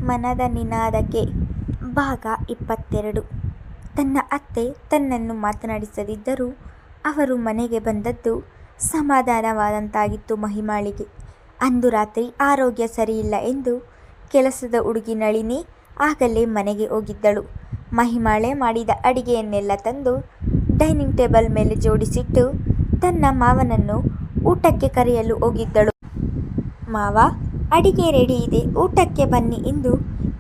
ಮನದ ನಿನಾದಕ್ಕೆ ಭಾಗ 22. ತನ್ನ ಅತ್ತೆ ತನ್ನನ್ನು ಮಾತನಾಡಿಸದಿದ್ದರೂ ಅವರು ಮನೆಗೆ ಬಂದದ್ದು ಸಮಾಧಾನವಾದಂತಾಗಿತ್ತು ಮಹಿಮಾಳಿಗೆ. ಅಂದು ರಾತ್ರಿ ಆರೋಗ್ಯ ಸರಿಯಿಲ್ಲ ಎಂದು ಕೆಲಸದ ಹುಡುಗಿ ನಳಿನಿ ಆಗಲೇ ಮನೆಗೆ ಹೋಗಿದ್ದಳು. ಮಹಿಮಾಳೆ ಮಾಡಿದ ಅಡಿಗೆಯನ್ನೆಲ್ಲ ತಂದು ಡೈನಿಂಗ್ ಟೇಬಲ್ ಮೇಲೆ ಜೋಡಿಸಿಟ್ಟು ತನ್ನ ಮಾವನನ್ನು ಊಟಕ್ಕೆ ಕರೆಯಲು ಹೋಗಿದ್ದಳು. ಮಾವ, ಅಡಿಗೆ ರೆಡಿ ಇದೆ, ಊಟಕ್ಕೆ ಬನ್ನಿ ಎಂದು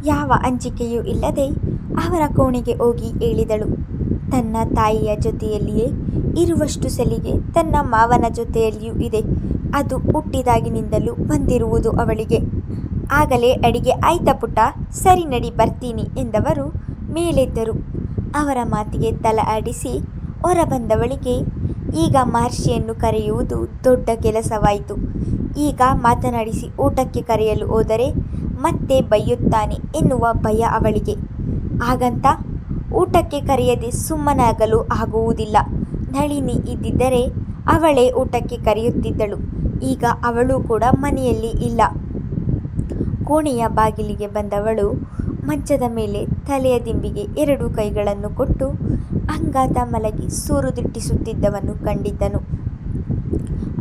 ಯಾವ ಅಂಜಿಕೆಯೂ ಇಲ್ಲದೆ ಅವರ ಕೋಣೆಗೆ ಹೋಗಿ ಹೇಳಿದಳು. ತನ್ನ ತಾಯಿಯ ಜೊತೆಯಲ್ಲಿಯೇ ಇರುವಷ್ಟು ಸಲಿಗೆ ತನ್ನ ಮಾವನ ಜೊತೆಯಲ್ಲಿಯೂ ಇದೆ. ಅದು ಹುಟ್ಟಿದಾಗಿನಿಂದಲೂ ಬಂದಿರುವುದು ಅವಳಿಗೆ. ಆಗಲೇ ಅಡಿಗೆ ಆಯ್ತಾ ಪುಟ್ಟ, ಸರಿ ನಡಿ ಬರ್ತೀನಿ ಎಂದವರು ಮೇಲೆದ್ದರು. ಅವರ ಮಾತಿಗೆ ತಲೆ ಆಡಿಸಿ ಹೊರ ಬಂದವಳಿಗೆ ಈಗ ಮಹರ್ಷಿಯನ್ನು ಕರೆಯುವುದು ದೊಡ್ಡ ಕೆಲಸವಾಯಿತು. ಈಗ ಮಾತನಾಡಿಸಿ ಊಟಕ್ಕೆ ಕರೆಯಲು ಹೋದರೆ ಮತ್ತೆ ಬೈಯುತ್ತಾನೆ ಎನ್ನುವ ಭಯ ಅವಳಿಗೆ. ಹಾಗಂತ ಊಟಕ್ಕೆ ಕರೆಯದೆ ಸುಮ್ಮನಾಗಲು ಆಗುವುದಿಲ್ಲ. ನಳಿನಿ ಇದ್ದಿದ್ದರೆ ಅವಳೇ ಊಟಕ್ಕೆ ಕರೆಯುತ್ತಿದ್ದಳು. ಈಗ ಅವಳು ಕೂಡ ಮನೆಯಲ್ಲಿ ಇಲ್ಲ. ಕೋಣೆಯ ಬಾಗಿಲಿಗೆ ಬಂದವಳು ಮಂಚದ ಮೇಲೆ ತಲೆಯ ದಿಂಬಿಗೆ 2 ಕೈಗಳನ್ನು ಕೊಟ್ಟು ಅಂಗಾತ ಮಲಗಿ ಸೂರು ದಿಟ್ಟಿಸುತ್ತಿದ್ದವನು ಕಂಡಿದ್ದನು.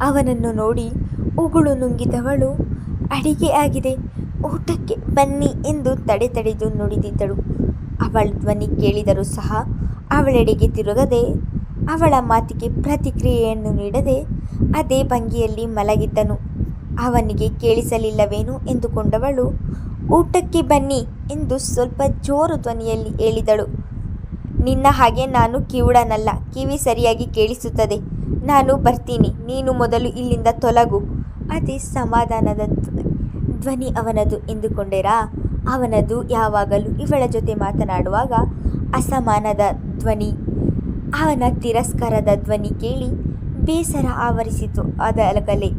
ಅವನನ್ನು ನೋಡಿ ಉಗುಳು ನುಂಗಿದವಳು, ಅಡಿಗೆ ಆಗಿದೆ, ಊಟಕ್ಕೆ ಬನ್ನಿ ಎಂದು ತಡೆದು ನುಡಿದಿದ್ದಳು. ಅವಳ ಧ್ವನಿ ಕೇಳಿದರೂ ಸಹ ಅವಳೆಡೆಗೆ ತಿರುಗದೆ, ಅವಳ ಮಾತಿಗೆ ಪ್ರತಿಕ್ರಿಯೆಯನ್ನು ನೀಡದೆ ಅದೇ ಭಂಗಿಯಲ್ಲಿ ಮಲಗಿದ್ದನು. ಅವನಿಗೆ ಕೇಳಿಸಲಿಲ್ಲವೇನು ಎಂದುಕೊಂಡವಳು, ಊಟಕ್ಕೆ ಬನ್ನಿ ಎಂದು ಸ್ವಲ್ಪ ಜೋರು ಧ್ವನಿಯಲ್ಲಿ ಹೇಳಿದಳು. ನಿನ್ನ ಹಾಗೆ ನಾನು ಕಿವುಡನಲ್ಲ, ಕಿವಿ ಸರಿಯಾಗಿ ಕೇಳಿಸುತ್ತದೆ. ನಾನು ಬರ್ತೀನಿ, ನೀನು ಮೊದಲು ಇಲ್ಲಿಂದ ತೊಲಗು. ಅದೇ ಸಮಾಧಾನದ ಧ್ವನಿ ಅವನದು ಎಂದುಕೊಂಡೆರಾ? ಅವನದು ಯಾವಾಗಲೂ ಇವಳ ಜೊತೆ ಮಾತನಾಡುವಾಗ ಅಸಮಾನದ ಧ್ವನಿ. ಅವನ ತಿರಸ್ಕಾರದ ಧ್ವನಿ ಕೇಳಿ ಬೇಸರ ಆವರಿಸಿತು. ಅದಗಲೇ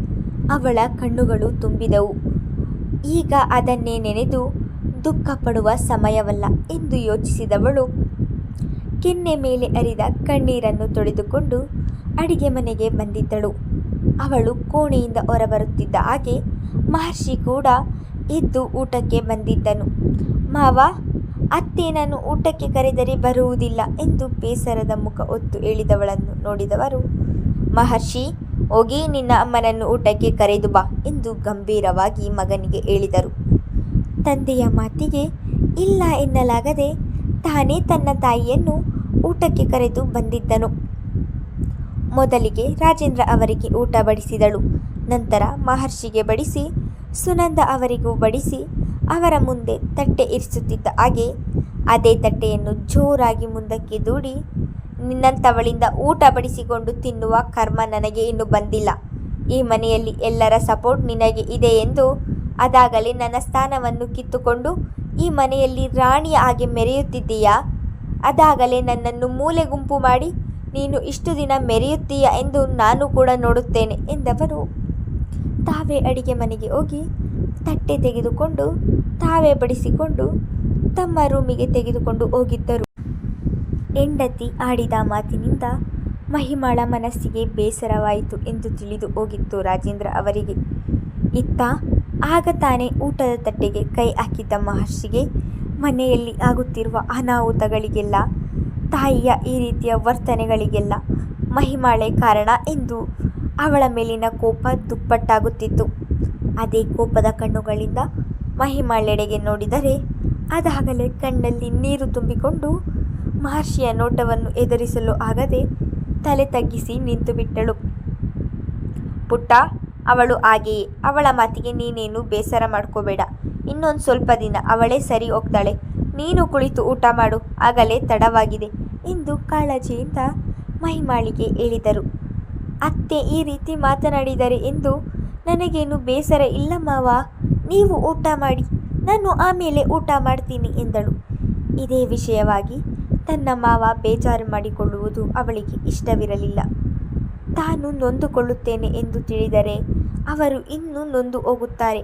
ಅವಳ ಕಣ್ಣುಗಳು ತುಂಬಿದವು. ಈಗ ಅದನ್ನೇ ನೆನೆದು ದುಃಖ ಪಡುವ ಸಮಯವಲ್ಲ ಎಂದು ಯೋಚಿಸಿದವಳು ಕೆನ್ನೆ ಮೇಲೆ ಹರಿದ ಕಣ್ಣೀರನ್ನು ತೊಳೆದುಕೊಂಡು ಅಡಿಗೆ ಮನೆಗೆ ಬಂದಿದ್ದಳು. ಅವಳು ಕೋಣೆಯಿಂದ ಹೊರಬರುತ್ತಿದ್ದ ಹಾಗೆ ಮಹರ್ಷಿ ಕೂಡ ಎದ್ದು ಊಟಕ್ಕೆ ಬಂದಿದ್ದನು. ಮಾವ, ಅತ್ತೆ ನಾನು ಊಟಕ್ಕೆ ಕರೆದರೆ ಬರುವುದಿಲ್ಲ ಎಂದು ಬೇಸರದ ಮುಖ ಹೊತ್ತು ಹೇಳಿದವಳನ್ನು ನೋಡಿದವರು, ಮಹರ್ಷಿ, ಹೋಗಿ ನಿನ್ನ ಅಮ್ಮನನ್ನು ಊಟಕ್ಕೆ ಕರೆದು ಬಾ ಎಂದು ಗಂಭೀರವಾಗಿ ಮಗನಿಗೆ ಹೇಳಿದರು. ತಂದೆಯ ಮಾತಿಗೆ ಇಲ್ಲ ಎನ್ನಲಾಗದೆ ತಾನೇ ತನ್ನ ತಾಯಿಯನ್ನು ಊಟಕ್ಕೆ ಕರೆದು ಬಂದಿದ್ದನು. ಮೊದಲಿಗೆ ರಾಜೇಂದ್ರ ಅವರಿಗೆ ಊಟ ಬಡಿಸಿದಳು. ನಂತರ ಮಹರ್ಷಿಗೆ ಬಡಿಸಿ ಸುನಂದ ಅವರಿಗೂ ಬಡಿಸಿ ಅವರ ಮುಂದೆ ತಟ್ಟೆ ಇರಿಸುತ್ತಿದ್ದ ಹಾಗೆ ಅದೇ ತಟ್ಟೆಯನ್ನು ಜೋರಾಗಿ ಮುಂದಕ್ಕೆ ದೂಡಿ, ನಿನ್ನಂಥವಳಿಂದ ಊಟ ಬಡಿಸಿಕೊಂಡು ತಿನ್ನುವ ಕರ್ಮ ನನಗೆ ಇನ್ನೂ ಬಂದಿಲ್ಲ. ಈ ಮನೆಯಲ್ಲಿ ಎಲ್ಲರ ಸಪೋರ್ಟ್ ನಿನಗೆ ಇದೆ ಎಂದು ಅದಾಗಲೇ ನನ್ನ ಸ್ಥಾನವನ್ನು ಕಿತ್ತುಕೊಂಡು ಈ ಮನೆಯಲ್ಲಿ ರಾಣಿಯ ಹಾಗೆ ಮೆರೆಯುತ್ತಿದ್ದೀಯಾ? ಅದಾಗಲೇ ನನ್ನನ್ನು ಮೂಲೆ ಗುಂಪು ಮಾಡಿ ನೀನು ಇಷ್ಟು ದಿನ ಮೆರೆಯುತ್ತೀಯ ಎಂದು ನಾನು ಕೂಡ ನೋಡುತ್ತೇನೆ ಎಂದವರು ತಾವೇ ಅಡಿಗೆ ಮನೆಗೆ ಹೋಗಿ ತಟ್ಟೆ ತೆಗೆದುಕೊಂಡು ತಾವೇ ಬಡಿಸಿಕೊಂಡು ತಮ್ಮ ರೂಮಿಗೆ ತೆಗೆದುಕೊಂಡು ಹೋಗಿದ್ದರು. ಹೆಂಡತಿ ಆಡಿದ ಮಾತಿನಿಂದ ಮಹಿಮಾಳ ಮನಸ್ಸಿಗೆ ಬೇಸರವಾಯಿತು ಎಂದು ತಿಳಿದು ಹೋಗಿತ್ತು ರಾಜೇಂದ್ರ ಅವರಿಗೆ. ಇತ್ತ ಆಗ ತಾನೇ ಊಟದ ತಟ್ಟೆಗೆ ಕೈ ಹಾಕಿದ್ದ ಮಹರ್ಷಿಗೆ ಮನೆಯಲ್ಲಿ ಆಗುತ್ತಿರುವ ಅನಾಹುತಗಳಿಗೆಲ್ಲ, ತಾಯಿಯ ಈ ರೀತಿಯ ವರ್ತನೆಗಳಿಗೆಲ್ಲ ಮಹಿಮಾಳೆ ಕಾರಣ ಎಂದು ಅವಳ ಮೇಲಿನ ಕೋಪ ದುಪ್ಪಟ್ಟಾಗುತ್ತಿತ್ತು. ಅದೇ ಕೋಪದ ಕಣ್ಣುಗಳಿಂದ ಮಹಿಮಾಳೆಡೆಗೆ ನೋಡಿದರೆ ಅದಾಗಲೇ ಕಣ್ಣಲ್ಲಿ ನೀರು ತುಂಬಿಕೊಂಡು ಮಹರ್ಷಿಯ ನೋಟವನ್ನು ಎದುರಿಸಲು ಆಗದೆ ತಲೆ ತಗ್ಗಿಸಿ ನಿಂತು ಬಿಟ್ಟಳು. ಪುಟ್ಟ, ಅವಳು ಹಾಗೆಯೇ, ಅವಳ ಮಾತಿಗೆ ನೀನೇನು ಬೇಸರ ಮಾಡ್ಕೋಬೇಡ. ಇನ್ನೊಂದು ಸ್ವಲ್ಪ ದಿನ ಅವಳೇ ಸರಿ ಹೋಗ್ತಾಳೆ. ನೀನು ಕುಳಿತು ಊಟ ಮಾಡು, ಆಗಲೇ ತಡವಾಗಿದೆ ಎಂದು ಕಾಳಜಿಯಿಂದ ಮಹಿಮಾಳಿಗೆ ಹೇಳಿದರು. ಅತ್ತೆ ಈ ರೀತಿ ಮಾತನಾಡಿದರೆ ಎಂದು ನನಗೇನು ಬೇಸರ ಇಲ್ಲ ಮಾವ, ನೀವು ಊಟ ಮಾಡಿ, ನಾನು ಆಮೇಲೆ ಊಟ ಮಾಡ್ತೀನಿ ಎಂದಳು. ಇದೇ ವಿಷಯವಾಗಿ ತನ್ನ ಮಾವ ಬೇಜಾರು ಮಾಡಿಕೊಳ್ಳುವುದು ಅವಳಿಗೆ ಇಷ್ಟವಿರಲಿಲ್ಲ. ತಾನು ನೊಂದುಕೊಳ್ಳುತ್ತೇನೆ ಎಂದು ತಿಳಿದರೆ ಅವರು ಇನ್ನೂ ನೊಂದು ಹೋಗುತ್ತಾರೆ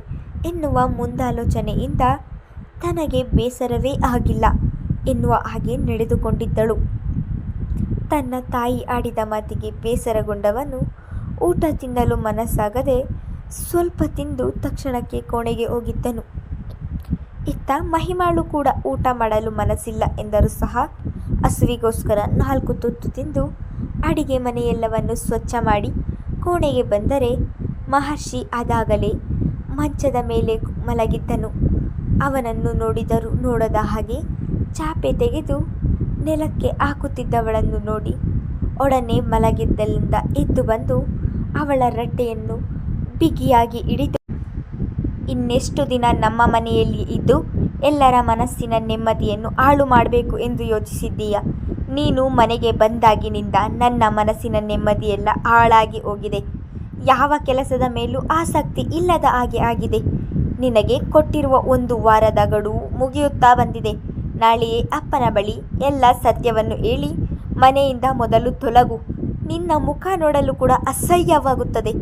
ಎನ್ನುವ ಮುಂದಾಲೋಚನೆಯಿಂದ ತನಗೆ ಬೇಸರವೇ ಆಗಿಲ್ಲ ಎನ್ನುವ ಹಾಗೆ ನಡೆದುಕೊಂಡಿದ್ದಳು. ತನ್ನ ತಾಯಿ ಆಡಿದ ಮಾತಿಗೆ ಬೇಸರಗೊಂಡವನು ಊಟ ತಿನ್ನಲು ಮನಸ್ಸಾಗದೆ ಸ್ವಲ್ಪ ತಿಂದು ತಕ್ಷಣಕ್ಕೆ ಕೋಣೆಗೆ ಹೋಗಿದ್ದನು. ಇತ್ತ ಮಹಿಮಾಳು ಕೂಡ ಊಟ ಮಾಡಲು ಮನಸ್ಸಿಲ್ಲ ಎಂದರೂ ಸಹ ಹಸುವಿಗೋಸ್ಕರ 4 ತುತ್ತು ತಿಂದು ಅಡಿಗೆ ಮನೆಯೆಲ್ಲವನ್ನು ಸ್ವಚ್ಛ ಮಾಡಿ ಕೋಣೆಗೆ ಬಂದರೆ ಮಹರ್ಷಿ ಅದಾಗಲೇ ಮಂಚದ ಮೇಲೆ ಮಲಗಿದ್ದನು. ಅವನನ್ನು ನೋಡಿದರೂ ನೋಡದ ಹಾಗೆ ಚಾಪೆ ತೆಗೆದು ನೆಲಕ್ಕೆ ಹಾಕುತ್ತಿದ್ದವಳನ್ನು ನೋಡಿ ಒಡನೆ ಮಲಗಿದ್ದಲ್ಲಿಂದ ಎದ್ದು ಬಂದು ಅವಳ ರಟ್ಟೆಯನ್ನು ಬಿಗಿಯಾಗಿ ಹಿಡಿದು, ಇನ್ನೆಷ್ಟು ದಿನ ನಮ್ಮ ಮನೆಯಲ್ಲಿ ಇದ್ದು ಎಲ್ಲರ ಮನಸ್ಸಿನ ನೆಮ್ಮದಿಯನ್ನು ಹಾಳು ಮಾಡಬೇಕು ಎಂದು ಯೋಚಿಸಿದ್ದೀಯಾ? ನೀನು ಮನೆಗೆ ಬಂದಾಗಿನಿಂದ ನನ್ನ ಮನಸ್ಸಿನ ನೆಮ್ಮದಿಯೆಲ್ಲ ಹಾಳಾಗಿ ಹೋಗಿದೆ. ಯಾವ ಕೆಲಸದ ಮೇಲೂ ಆಸಕ್ತಿ ಇಲ್ಲದ ಹಾಗೆ ಆಗಿದೆ. ನಿನಗೆ ಕೊಟ್ಟಿರುವ 1 ವಾರದ ಗಡುವು ಮುಗಿಯುತ್ತಾ ಬಂದಿದೆ. ನಾಳೆಯೇ ಅಪ್ಪನ ಬಳಿ ಎಲ್ಲ ಸತ್ಯವನ್ನು ಹೇಳಿ ಮನೆಯಿಂದ ಮೊದಲು ತೊಲಗು. ನಿನ್ನ ಮುಖ ನೋಡಲು ಕೂಡ ಅಸಹ್ಯವಾಗುತ್ತದೆ.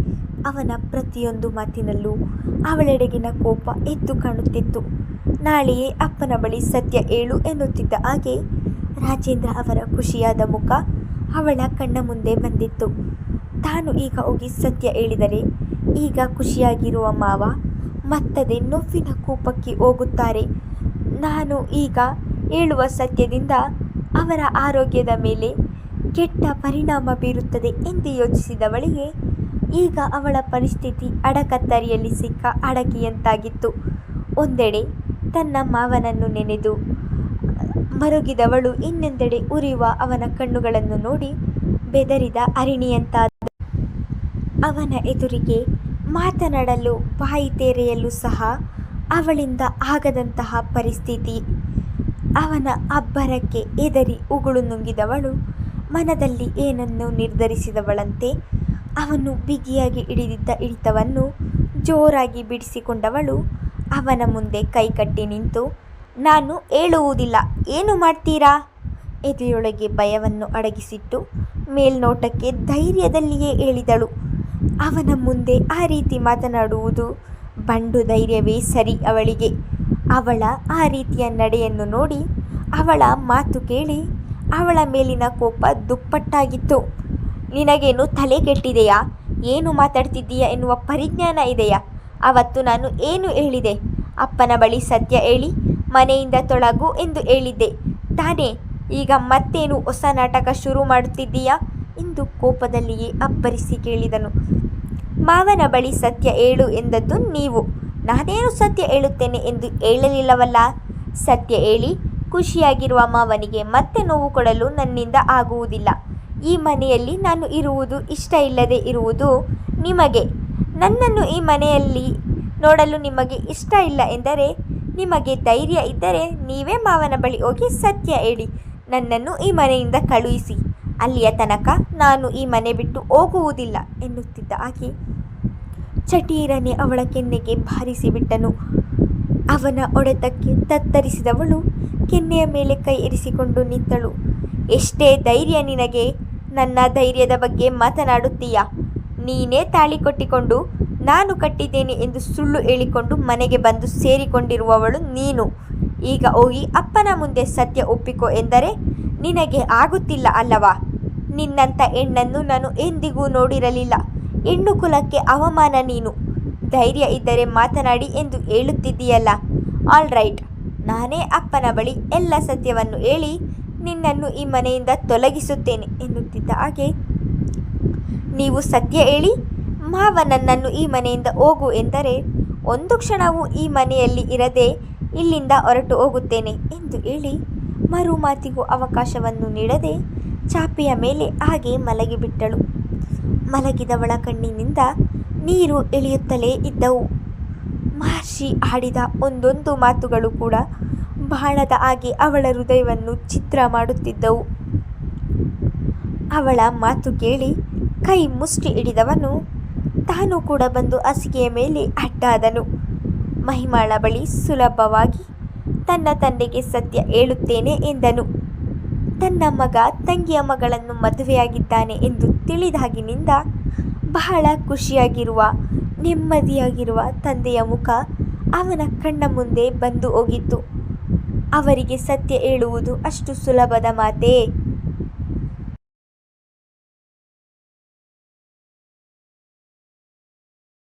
ಅವನ ಪ್ರತಿಯೊಂದು ಮಾತಿನಲ್ಲೂ ಅವಳೆಡೆಗಿನ ಕೋಪ ಎದ್ದು ಕಾಣುತ್ತಿತ್ತು. ನಾಳೆಯೇ ಅಪ್ಪನ ಬಳಿ ಸತ್ಯ ಹೇಳು ಎನ್ನುತ್ತಿದ್ದ ಹಾಗೆ ರಾಜೇಂದ್ರ ಅವರ ಖುಷಿಯಾದ ಮುಖ ಅವಳ ಕಣ್ಣ ಮುಂದೆ ಬಂದಿತ್ತು. ತಾನು ಈಗ ಹೋಗಿ ಸತ್ಯ ಹೇಳಿದರೆ ಈಗ ಖುಷಿಯಾಗಿರುವ ಮಾವ ಮತ್ತದೇ ನೋವಿನ ಕೂಪಕ್ಕೆ ಹೋಗುತ್ತಾರೆ. ನಾನು ಈಗ ಹೇಳುವ ಸತ್ಯದಿಂದ ಅವರ ಆರೋಗ್ಯದ ಮೇಲೆ ಕೆಟ್ಟ ಪರಿಣಾಮ ಬೀರುತ್ತದೆ ಎಂದು ಯೋಚಿಸಿದವಳಿಗೆ ಈಗ ಅವಳ ಪರಿಸ್ಥಿತಿ ಅಡಕತ್ತರಿಯಲ್ಲಿ ಸಿಕ್ಕ ಅಡಕೆಯಂತಾಗಿತ್ತು. ಒಂದೆಡೆ ತನ್ನ ಮಾವನನ್ನು ನೆನೆದು ಮರುಗಿದವಳು ಇನ್ನೊಂದೆಡೆ ಉರಿಯುವ ಅವನ ಕಣ್ಣುಗಳನ್ನು ನೋಡಿ ಬೆದರಿದ ಅರಿಣಿಯಂತಾದ. ಅವನ ಎದುರಿಗೆ ಮಾತನಾಡಲು ಬಾಯಿ ತೆರೆಯಲು ಸಹ ಅವಳಿಂದ ಆಗದಂತಹ ಪರಿಸ್ಥಿತಿ. ಅವನ ಅಬ್ಬರಕ್ಕೆ ಎದರಿ ಉಗುಳು ನುಂಗಿದವಳು ಮನದಲ್ಲಿ ಏನನ್ನು ನಿರ್ಧರಿಸಿದವಳಂತೆ ಅವನು ಬಿಗಿಯಾಗಿ ಹಿಡಿದಿದ್ದ ಹಿಡಿತವನ್ನು ಜೋರಾಗಿ ಬಿಡಿಸಿಕೊಂಡವಳು ಅವನ ಮುಂದೆ ಕೈಕಟ್ಟಿ ನಿಂತು, ನಾನು ಹೇಳುವುದಿಲ್ಲ, ಏನು ಮಾಡ್ತೀರಾ? ಎದೆಯೊಳಗೆ ಭಯವನ್ನು ಅಡಗಿಸಿಟ್ಟು ಮೇಲ್ನೋಟಕ್ಕೆ ಧೈರ್ಯದಲ್ಲಿಯೇ ಹೇಳಿದಳು. ಅವನ ಮುಂದೆ ಆ ರೀತಿ ಮಾತನಾಡುವುದು ಬಂಡು ಧೈರ್ಯವೇ ಸರಿ ಅವಳಿಗೆ. ಅವಳ ಆ ರೀತಿಯ ನಡೆಯನ್ನು ನೋಡಿ, ಅವಳ ಮಾತು ಕೇಳಿ ಅವಳ ಮೇಲಿನ ಕೋಪ ದುಪ್ಪಟ್ಟಾಗಿತ್ತು. ನಿನಗೇನು ತಲೆ ಕೆಟ್ಟಿದೆಯಾ? ಏನು ಮಾತಾಡ್ತಿದ್ದೀಯಾ ಎನ್ನುವ ಪರಿಜ್ಞಾನ ಇದೆಯಾ? ಅವತ್ತು ನಾನು ಏನು ಹೇಳಿದೆ? ಅಪ್ಪನ ಬಳಿ ಸತ್ಯ ಹೇಳಿ ಮನೆಯಿಂದ ತೊಳಗು ಎಂದು ಹೇಳಿದ್ದೆ ತಾನೇ? ಈಗ ಮತ್ತೇನು ಹೊಸ ನಾಟಕ ಶುರು ಮಾಡುತ್ತಿದ್ದೀಯಾ ಎಂದು ಕೋಪದಲ್ಲಿಯೇ ಅಬ್ಬರಿಸಿ ಕೇಳಿದನು. ಮಾವನ ಬಳಿ ಸತ್ಯ ಹೇಳು ಎಂದದ್ದು ನೀವು. ನಾನೇನು ಸತ್ಯ ಹೇಳುತ್ತೇನೆ ಎಂದು ಹೇಳಲಿಲ್ಲವಲ್ಲ. ಸತ್ಯ ಹೇಳಿ ಖುಷಿಯಾಗಿರುವ ಮಾವನಿಗೆ ಮತ್ತೆ ನೋವು ಕೊಡಲು ನನ್ನಿಂದ ಆಗುವುದಿಲ್ಲ. ಈ ಮನೆಯಲ್ಲಿ ನಾನು ಇರುವುದು ಇಷ್ಟ ಇಲ್ಲದೆ ಇರುವುದು ನಿಮಗೆ. ನನ್ನನ್ನು ಈ ಮನೆಯಲ್ಲಿ ನೋಡಲು ನಿಮಗೆ ಇಷ್ಟ ಇಲ್ಲ ಎಂದರೆ ನಿಮಗೆ ಧೈರ್ಯ ಇದ್ದರೆ ನೀವೇ ಮಾವನ ಬಳಿ ಹೋಗಿ ಸತ್ಯ ಹೇಳಿ ನನ್ನನ್ನು ಈ ಮನೆಯಿಂದ ಕಳುಹಿಸಿ. ಅಲ್ಲಿಯ ತನಕ ನಾನು ಈ ಮನೆ ಬಿಟ್ಟು ಹೋಗುವುದಿಲ್ಲ ಎನ್ನುತ್ತಿದ್ದ ಹಾಗೆ ಚಟೀರನೆ ಅವಳ ಕೆನ್ನೆಗೆ ಬಾರಿಸಿಬಿಟ್ಟನು. ಅವನ ಹೊಡೆತಕ್ಕೆ ತತ್ತರಿಸಿದವಳು ಕೆನ್ನೆಯ ಮೇಲೆ ಕೈ ಇರಿಸಿಕೊಂಡು ನಿಂತಳು. ಎಷ್ಟೇ ಧೈರ್ಯ ನಿನಗೆ? ನನ್ನ ಧೈರ್ಯದ ಬಗ್ಗೆ ಮಾತನಾಡುತ್ತೀಯಾ? ನೀನೇ ತಾಳಿ ಕಟ್ಟಿಕೊಂಡು ನಾನು ಕಟ್ಟಿದ್ದೇನೆ ಎಂದು ಸುಳ್ಳು ಹೇಳಿಕೊಂಡು ಮನೆಗೆ ಬಂದು ಸೇರಿಕೊಂಡಿರುವವಳು ನೀನು. ಈಗ ಹೋಗಿ ಅಪ್ಪನ ಮುಂದೆ ಸತ್ಯ ಒಪ್ಪಿಕೋ ಎಂದರೆ ನಿನಗೆ ಆಗುತ್ತಿಲ್ಲ ಅಲ್ಲವಾ? ನಿನ್ನಂಥ ಹೆಣ್ಣನ್ನು ನಾನು ಎಂದಿಗೂ ನೋಡಿರಲಿಲ್ಲ. ಹೆಣ್ಣು ಕುಲಕ್ಕೆ ಅವಮಾನ ನೀನು. ಧೈರ್ಯ ಇದ್ದರೆ ಮಾತನಾಡಿ ಎಂದು ಹೇಳುತ್ತಿದ್ದೀಯಲ್ಲ. ಆಲ್ ರೈಟ್, ನಾನೇ ಅಪ್ಪನ ಬಳಿ ಎಲ್ಲ ಸತ್ಯವನ್ನು ಹೇಳಿ ನಿನ್ನನ್ನು ಈ ಮನೆಯಿಂದ ತೊಲಗಿಸುತ್ತೇನೆ ಎನ್ನುತ್ತಿದ್ದ ಹಾಗೆ, ನೀವು ಸತ್ಯ ಹೇಳಿ ಮಾವ ನನ್ನನ್ನು ಈ ಮನೆಯಿಂದ ಹೋಗು ಎಂದರೆ ಒಂದು ಕ್ಷಣವೂ ಈ ಮನೆಯಲ್ಲಿ ಇರದೆ ಇಲ್ಲಿಂದ ಹೊರಟು ಹೋಗುತ್ತೇನೆ ಎಂದು ಹೇಳಿ ಮರು ಮಾತಿಗೂ ಅವಕಾಶವನ್ನು ನೀಡದೆ ಚಾಪೆಯ ಮೇಲೆ ಹಾಗೆ ಮಲಗಿಬಿಟ್ಟಳು. ಮಲಗಿದವಳ ಕಣ್ಣಿನಿಂದ ನೀರು ಇಳಿಯುತ್ತಲೇ ಇದ್ದವು. ಮಹರ್ಷಿ ಆಡಿದ ಒಂದೊಂದು ಮಾತುಗಳು ಕೂಡ ಬಾಣದ ಹಾಗೆ ಅವಳ ಹೃದಯವನ್ನು ಛಿದ್ರ ಮಾಡುತ್ತಿದ್ದವು. ಅವಳ ಮಾತು ಕೇಳಿ ಕೈ ಮುಷ್ಟಿ ಹಿಡಿದವನು ತಾನು ಕೂಡ ಬಂದು ಹಾಸಿಗೆಯ ಮೇಲೆ ಅಡ್ಡಾದನು. ಮಹಿಮಾಳ ಬಳಿ ಸುಲಭವಾಗಿ ತನ್ನ ತಂದೆಗೆ ಸತ್ಯ ಹೇಳುತ್ತೇನೆ ಎಂದನು. ತನ್ನ ಮಗ ತಂಗಿಯ ಮಗಳನ್ನು ಮದುವೆಯಾಗಿದ್ದಾನೆ ಎಂದು ತಿಳಿದಾಗಿನಿಂದ ಬಹಳ ಖುಷಿಯಾಗಿರುವ ನೆಮ್ಮದಿಯಾಗಿರುವ ತಂದೆಯ ಮುಖ ಅವನ ಕಣ್ಣ ಮುಂದೆ ಬಂದು ಹೋಗಿತ್ತು. ಅವರಿಗೆ ಸತ್ಯ ಹೇಳುವುದು ಅಷ್ಟು ಸುಲಭದ ಮಾತೇ?